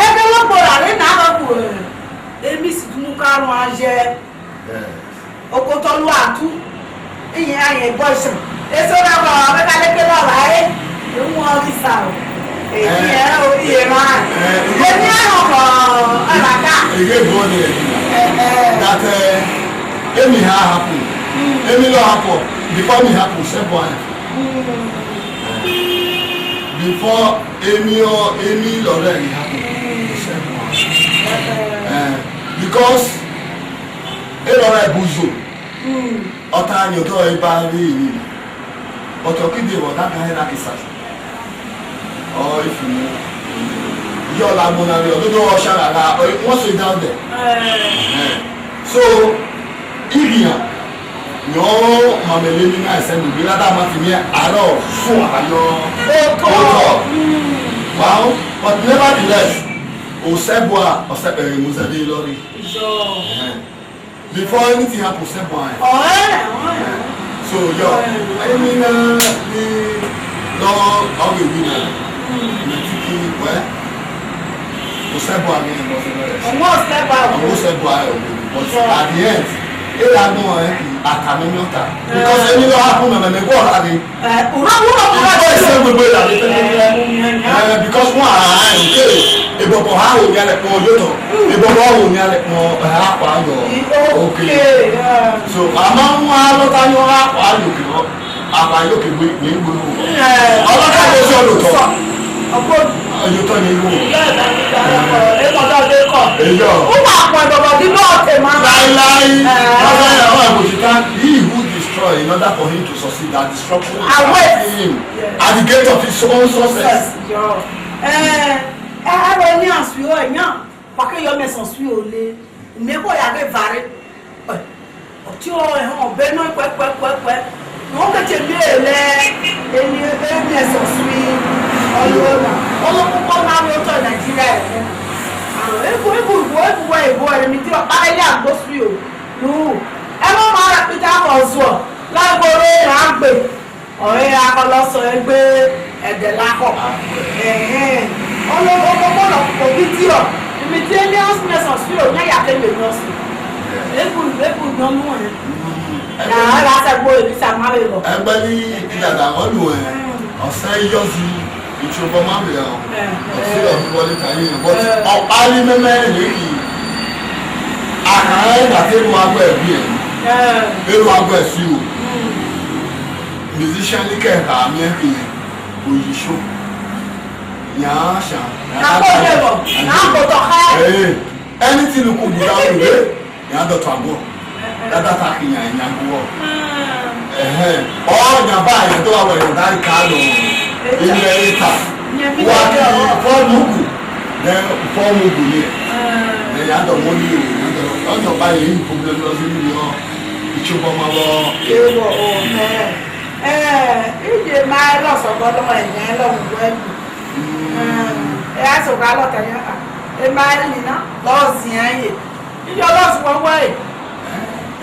Ẹgbẹ́ wọ́n gbọ́dọ̀ àrẹ́ náà lọ kù èmi sì tún kárùn ajẹ́ okòtọ́lù àtú ìyẹn àyẹ̀ bọ́ṣùn èso náà kọ̀ ọ̀rẹ́kálẹ́kẹ́ náà láyé ìwọ̀n orí sàrò èyí ẹ̀ orí ẹ̀rọ àrẹ èmi ẹ̀rọ kọ̀ ọ̀làká. Èyí gbọ́ ni ẹ̀ dàtẹ̀ èmi ha hapù èmi lọ hapù before me hapù sẹ́bọ̀ ẹ̀. Before èmi lọ́rẹ́ ẹ̀ hapù sẹ́bọ̀ ẹ̀. Because lọ́rẹ́ ẹ̀ bùzò ọ̀tá ni ọ̀tọ̀ ẹ̀ bá rí èyí ọ̀tọ̀ kíde wọ̀ dáká ẹ̀ láti sàṣà ọ̀ ìfìmù yọ̀ làmúnà rẹ̀ ọ̀dọ́dọ́ ọ̀ṣàràrà wọ́n ṣe down there. So ìrìyàn yọ mamele mi náà ẹsẹ nìgbé ládàá máa fi ní àárọ̀ fún àyọ ọkọ wow but nevertheless osebua osebere musade lori before anything happen osebua so yọ ẹni náà ní lọ ọgbẹ wí náà ní títí wẹ osebua ní ẹgbẹ ọsẹ lọrẹ ọmọ osebua ẹ but at the end ẹ yà gbọ́n ẹ kì í. atamanyota because any no happen na me go ade because one okay ebobo ha o ni ale po yoto ebobo o ni ale po ha pa yo okay so ama wa lo ta yo ha pa yo ki no apa yo ki we go ala ka do so lo to opo yo to ni wo e mo do de ko eyo o wa po bobo di no te ma lai he who destroy in order for him to succeed that destruction is him at the gate of his own success. Ẹ̀rọ ní àṣùwọ̀ ẹ̀yàn pàkẹ́yọ mẹ́sàn-án sí òlé ìmẹ́kọ̀ yàgbé varí ọ̀tí ẹ̀hàn ọ̀bẹ náà pẹ́pẹ́pẹ́pẹ́ wọ́n kẹ́kẹ́ bí èlẹ́ ẹni ẹ̀sàn sí ọlọ́ọ̀nà ọlọ́pùpọ̀ náà ló tọ̀ Nàìjíríà ẹ̀fẹ́ ẹ̀bùwọ̀ ẹ̀mí tí ọ̀pá ẹ̀yà àgbó sí ò lù ẹ̀mọ́ máa rẹ̀ pété àkọ́sùọ̀ lágbóró ìhàgbé ọ̀rẹ́ akọlọ́sọ ẹgbẹ́ ẹ̀dẹ̀ lákọ̀ ọlọ́gbọ́gbọ́lọ̀ òbí tí ọ̀ ibi tí ẹni ọ̀sùnmẹ̀sàn sí ò náà yàtẹ̀ lè lọ sí ẹ̀kùn ìdánmú ẹ̀ náà lásẹ̀gbọ́ èdè sàmárè lọ. ẹgbẹ́ ní ìdàgbà wọn lù ẹ̀ ọ̀sẹ̀ yọ sí ìṣòfò máa bẹ̀ ọ́ ọ̀sẹ̀ ọ̀sẹ̀ wọlé tàyé ẹ̀ bọ́tí ọ̀pá ní mẹ́mẹ́rin lèyí àkàrà ẹ̀dà tí èlò agbọ́ ẹ̀ bí ẹ̀ èlò agbọ́ ẹ̀ sí o musician ní kẹ̀kẹ́ àmì ẹ̀kẹ́ yẹn òyìṣó yàá ṣàn ẹni tí lukú gbúdá wùwé yàá dọ̀tọ̀ àgbọ̀ dáadáa ta kì yàn yàn gbọ́ ọ̀ọ́nyà báyìí tó wà wọ̀nyí dáì ká lọ ilẹ̀ ìta wà kí fọ́ọ̀mù kù fọ́ọ̀mù kù ní ẹ̀ yàá dọ̀ wọ́n ní ọ̀nyà báyìí yìí problem lọ sí níbi ọ̀ ìṣòfò máa wọ. Ìdè máa lọ́sọ̀gbọ́ lọ́wọ́ ẹ̀yẹ́ lọ́wọ́ ẹ̀mí. Ẹ̀ sọ̀gbọ́ alọ́tẹ̀ yẹn kà. Ẹ máa ń nìna lọ́ọ̀sì ẹ̀yẹ. Ìjọ lọ́ọ̀sì wọ́n wọ́ ẹ̀.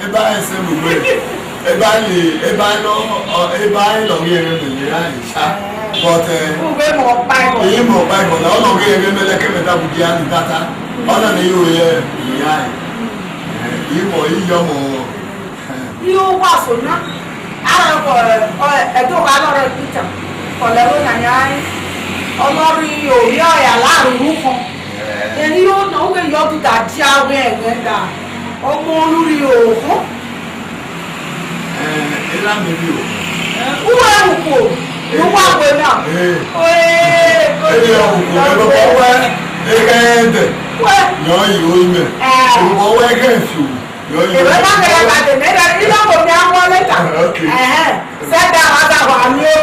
Ẹ bá ẹ ṣe gbogbo ẹ̀. Ẹ bá lọ rí ẹrẹ nìyẹn láì ṣá. Bọ̀tẹ̀. Kúgbé mọ̀ pa ẹ̀kọ́. Èyí mọ̀ pa ẹ̀kọ́ náà ọ̀nà rí ẹrẹ mẹ́lẹ́kẹ́ mẹ́ta bùkí á ní dáta. Ọ̀nà ni yóò yẹ ìyá ẹ̀. Ìmọ̀ yíyọmọ̀. Yóò wà sọ̀nà. Ẹ̀dùn wa lọ́rọ̀ ìpìtàn kọ̀lẹ́rọ̀ nàyà ọlọ́rí òrí ọ̀yà láàrúurú kan ẹni yóò náà wọ́n yọ dídà jí àwọn ẹ̀gbẹ́ dà ọmọ olórí òògùn. Ẹ lámì bí o. Wúwo ẹ̀wùkù ló wà pé náà. Ẹni ọ̀wùkù ẹ̀rọ ọwẹ́ ẹ̀kẹ́ ẹ̀dẹ̀ yọ ìwé ìmẹ̀ ìwọ ọwẹ́ ẹ̀kẹ́ ìfìwò. Ìwé náà kẹ̀kẹ́ kàdé mẹ́ta nígbà wo ni a wọ́n lẹ́tà. Sẹ́dá àdàwọ̀ àmì ó.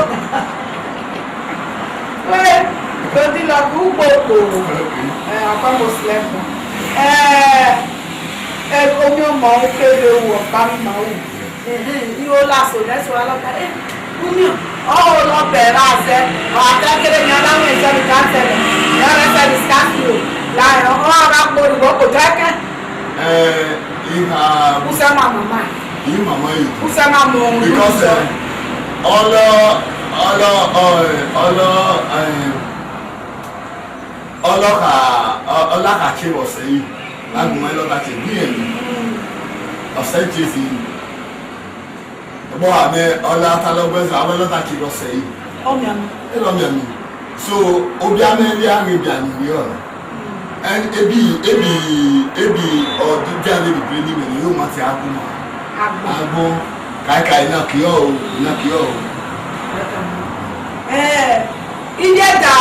Tó ti lọ kú gbòòkò ọkọ mùsùlùmí. Omi ọmọ kéde wù ọ̀pá mi máa wù. Yóò lásò lẹ́sọ̀ alọ́ta. Omi ọ̀hún lọ bẹ̀rẹ̀ àṣẹ. Àtẹ́kẹ́rẹ́ ni aláwọ̀ ìṣẹ́ni káńtẹ̀lẹ̀. Ìyá rẹ̀ sẹ́ni skáfìlò. Láàrin ọ̀hún ara polówó kò tẹ́kẹ́. Kúsẹ́ máa mọ̀ máa. Yìí màmá yìí. Kúsẹ́ máa mọ̀ ohun tó ń sọ. Ọlọ́kàkí ọ̀sẹ̀ yìí lágùnmọ́ ẹlọ́kàkí bí ẹ̀mí ọ̀sẹ̀ jésì yìí ẹ̀bọ́ àmì ọlọ́tàlọ́gbẹ́sẹ̀ àwọn ẹlọ́kàkí ọ̀sẹ̀ yìí ẹlọ́mìàmì so obi amẹ́lí àrẹ́bì àníwí ọ̀rọ̀ ebi ọdúnjẹ́ àlébìbìrì ní ìwẹ̀ni yóò máa ti agbó kàíkà iná kí ọ̀ o Ilé dà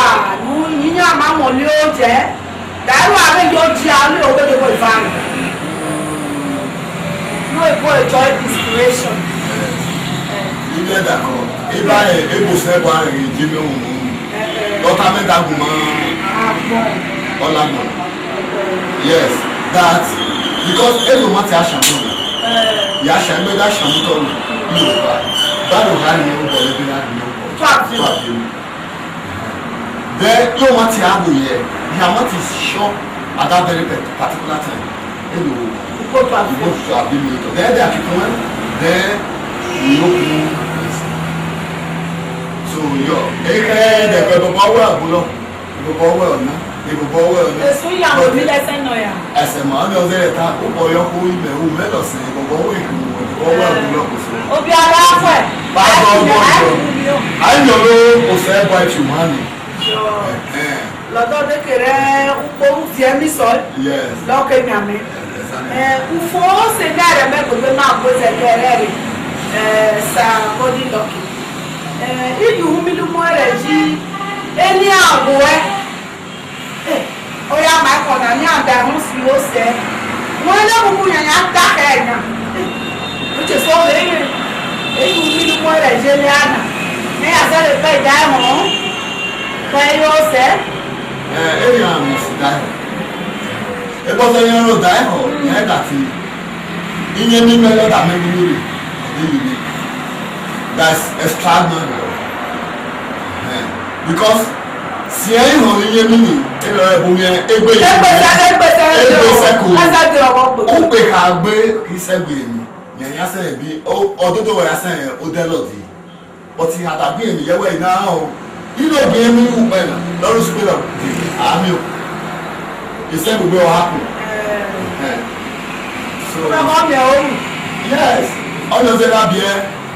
ní yíyan àmàmọ̀ ni ó jẹ́ dàrú àárẹ̀ yóò jí alẹ́ ògbédèwò ìfàmì. No ìbò enjoy inspiration. Ilé dà kọ́ ibà ebùsẹ̀bọ̀ àrẹ̀ ìjímẹ̀ òun lọ́tà mẹ́ta gùn mọ́ ọ̀làgbọ̀n. Yes, that because every month I shall know. Ya shall know that shall know. You báwo ká ní o bọ̀ lẹ́bí láti ní o bọ̀. Tó àbí mi. Then you want to have here. You are not sure at that very particular time. You go to have been later. Then they are keeping then you open. So yo, the power below. The power na. The power na. Èso yà wọ́n mi lẹ́sẹ̀ náà yà. Ẹsẹ̀ máa ń lọ sí ẹ̀ta ó bọ̀ yọ kó ibẹ̀ ó mẹ́lọ̀ sí i gbogbo owó ìkùn wọn. ọwọ́ ìlú kò sí. Obi ara afọ ẹ̀. Báwo ọgbọ́n ọjọ́? Àyìnbó kò sẹ́ ẹ̀bọ̀ ẹ̀tù wá ní. Lọ́dọ̀ dékèrè ukporu fìẹ́ mi sọ lọ́kẹ́ nyàmé. Ufo se ní àrẹ mẹ́gbẹ̀gbẹ̀ máa bó zẹ̀kẹ́ rẹ̀ rí sa bọ́dí lọ́kì. Ibi humili mọ́ rẹ̀ jí ẹni àbọ̀ ẹ̀. Oya máa kọ̀ náà ní àdàrún sí ó sẹ́. Wọ́n lé gbogbo yàrá dákẹ́ ẹ̀ náà. Ó ti sọ lẹ́yìn. Eyi humili mọ́ rẹ̀ jí ní àná. Ní àṣẹ́lẹ̀ fẹ́ ìdá ẹ̀hàn. Fẹ́ yóò sẹ́. Ẹ̀yìn àmì sí dáhùn. Ẹgbọ́sẹ̀ yẹn ló dáhùn yẹn dàtí. Iye mímẹ́ lọ́dà mẹ́rin lórí ọ̀dẹ́ unique. That's extraordinary. Because si ẹ̀yìn hàn iye mímì ẹ̀rọ ẹ̀bùn yẹn ẹgbẹ́ yẹn. Ẹgbẹ́ sẹ́kù. Ó pè ká gbé ìṣẹ́gun èmi. Yẹn yá sẹ́yìn bí ọdún tó wọ̀ yá sẹ́yìn ó dẹ́ lọ́dì. Ọtí àtàbí èmi yẹ́wọ́ yìí náà o. Ilé ògbé mi wù pẹ̀lú lọ́rùn sípèlọ̀ àmì o. Ìṣẹ́gun gbé ọ hapù. So yes, ọ̀nà ọ̀sẹ̀ náà bí ẹ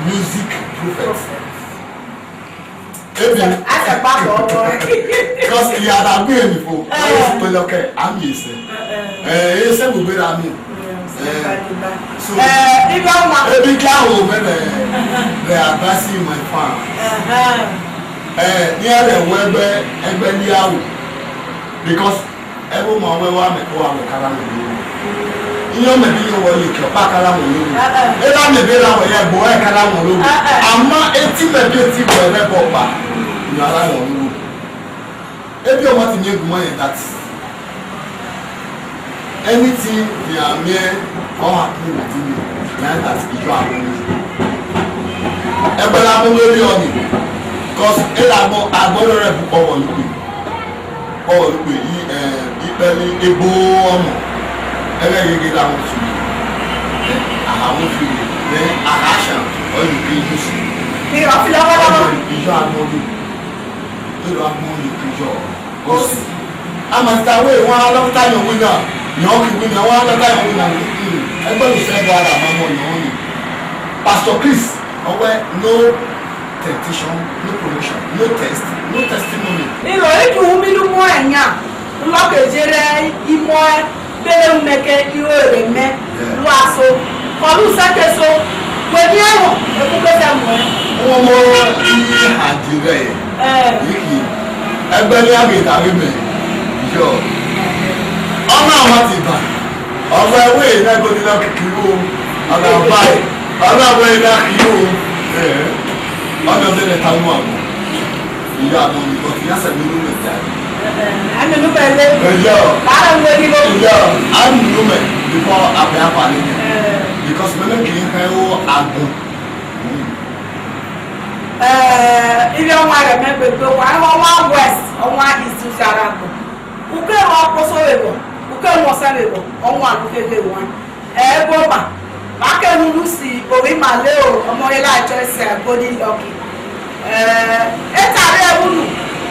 music prophet. Because ìyá àdàgbé èmi fò lọ́rùn sípèlọ̀ kẹ́ àmì ìṣẹ́. Ìṣẹ́gun gbé àmì. So ebi kí àwọn òmìnira rẹ̀ advancing my farm. Ní ẹ̀rẹ̀ wọ ẹgbẹ́ ní àwò because ẹgbẹ́ mọ̀ ọwọ́ wa mẹ́kọ́ wa mẹ́ kára mọ̀ lórí iyán mẹ́bí yóò wọlé kí ọ̀pá kára mọ̀ lórí ẹ̀rọ mẹ́bí ra wọ̀ yẹ bọ̀ ẹ̀ kára mọ̀ lórí àmọ́ etí mẹ́bí etí bọ̀ ẹ̀rẹ́ bọ̀ ọ̀pá ìyá ara wọ̀ lórí ebi ọmọ ti ní egumọ yẹn dati anything ní àmì ẹ̀ ọ̀ àpò òdì mi yẹn dati ìjọ àwọn ẹgbẹ́ la mú lórí ọ̀nì. Because ela agbọ́dọ̀ rẹ̀ bu ọwọ́ lùpẹ̀ yí ìpẹ́lẹ̀ egbò ọmọ ẹlẹ́gẹ̀gẹ̀ làwọn fi àwọn fi ní àkàṣà ọ̀yọ̀ bí inú sí. Ìjọ agbọ́dọ̀ ìjọ agbọ́dọ̀ ìjọ ọ̀sì. Àmàtàwé wọn alọ́kútà yọ̀ wí náà yọ̀ kì wí náà wọn alọ́kútà yọ̀ wí náà ẹgbẹ́ ìṣẹ́gun ara àmọ́ yọ̀ wọ́n ni. Pastor Chris ọwẹ́ no temptation, no promotion, no test, no testimony. Ilo eki humili mọ ẹ̀yà ńlọ́kẹ̀jẹrẹ imọ̀ ẹ bẹ́ẹ̀ mẹ́kẹ́ ìwé rẹ̀ mẹ́ lọ aṣọ kọlu sẹ́kẹ̀sọ pẹ̀lú ẹ̀wọ̀n ẹ̀kúkẹ́sẹ̀ mọ̀ ẹ́. Wọ́n mọ iye àdìrẹ́ yìí ẹgbẹ́ ní àgbè tàbí mẹ́ yọ. Ọmọ àwọn ti bà ọmọ ẹwé ìdágbóni náà kékeré o ọ̀nà àbáyé ọmọ àwọn ẹ̀dá kìí o. Ọ̀nà ọ̀dẹ́ lẹ́ta mú àwọn ìyá àwọn olùkọ́ kí yásẹ̀ mi lómẹ̀ jáde. Àmì númẹ̀ lé. Ẹ̀yọ́. Lára ń wé ní ló. Ẹ̀yọ́. Àmì númẹ̀ before àbẹ̀ àpàlẹ́ yẹn. Because mẹ́lẹ̀ kì í hẹ́ ó àgùn. Ibi ọmọ rẹ̀ mẹ́gbẹ̀gbẹ̀ wà ọmọ west ọmọ east sara àgbọ̀. Uke wọn kóso èlò, uke wọn sẹ́lẹ̀ èlò, ọmọ àlùkèké wọn. Ẹ̀ẹ́gbọ́n Akẹ́hùnú sí orí màlẹ́ o ọmọ ilé àjọ ẹsẹ̀ àgbóní lọ́kì. Ẹ̀tàrí ẹ̀wùnù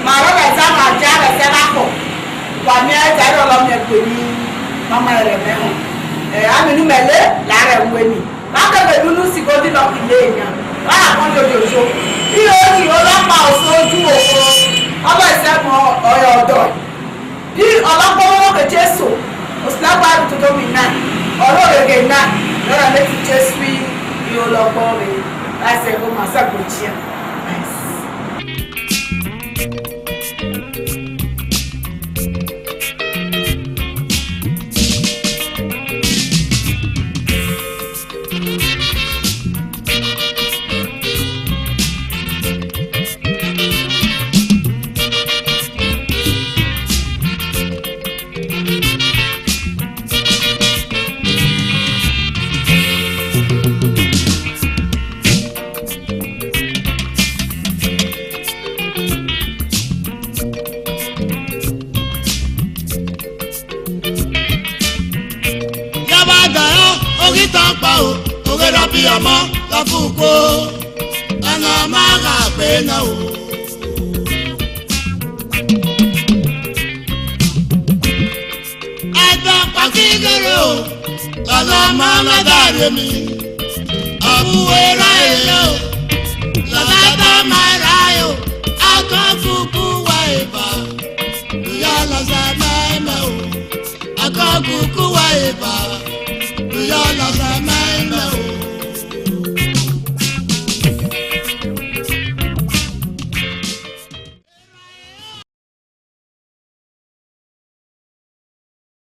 màá rọ́bà ẹ̀sẹ̀ àwọn àjẹ́ àrẹ̀sẹ̀ lápọ̀ wà ní ẹ̀tàrí ọlọ́mọ ẹ̀pẹ̀ ní mama rẹ̀ mẹ́hùn. Àmínú mẹ́lẹ́ làárẹ̀ ń wé mi. Akẹ́hùnú sí gbóní lọ́kì lé èèyàn láyà kan jòjòjò. Bí o ní ọlọ́pàá òṣò ojú òkú ọlọ́ ìṣẹ́gun ọ̀yọ̀ ọ̀dọ́. Bí ọlọ́pàá owó kẹ̀jẹ́ sò òṣìlẹ́gbàá tuntun mi náà ọlọ́ọ̀rẹ́gẹ̀ náà lọ́la lẹ́tí jésù bí ó lọ gbọ́ rẹ̀ láìsí ẹ̀kọ́ máa ṣàgbọ̀jì ẹ̀. Bí ọmọ lọ́fùkó ọ̀nà máa rà pé náà o. Ẹ̀dá pàkíkéré o ọ̀nà máa má dáre mi. buwera yo latata marayo akakuku waiba ya lazana o akakuku waiba ya lazana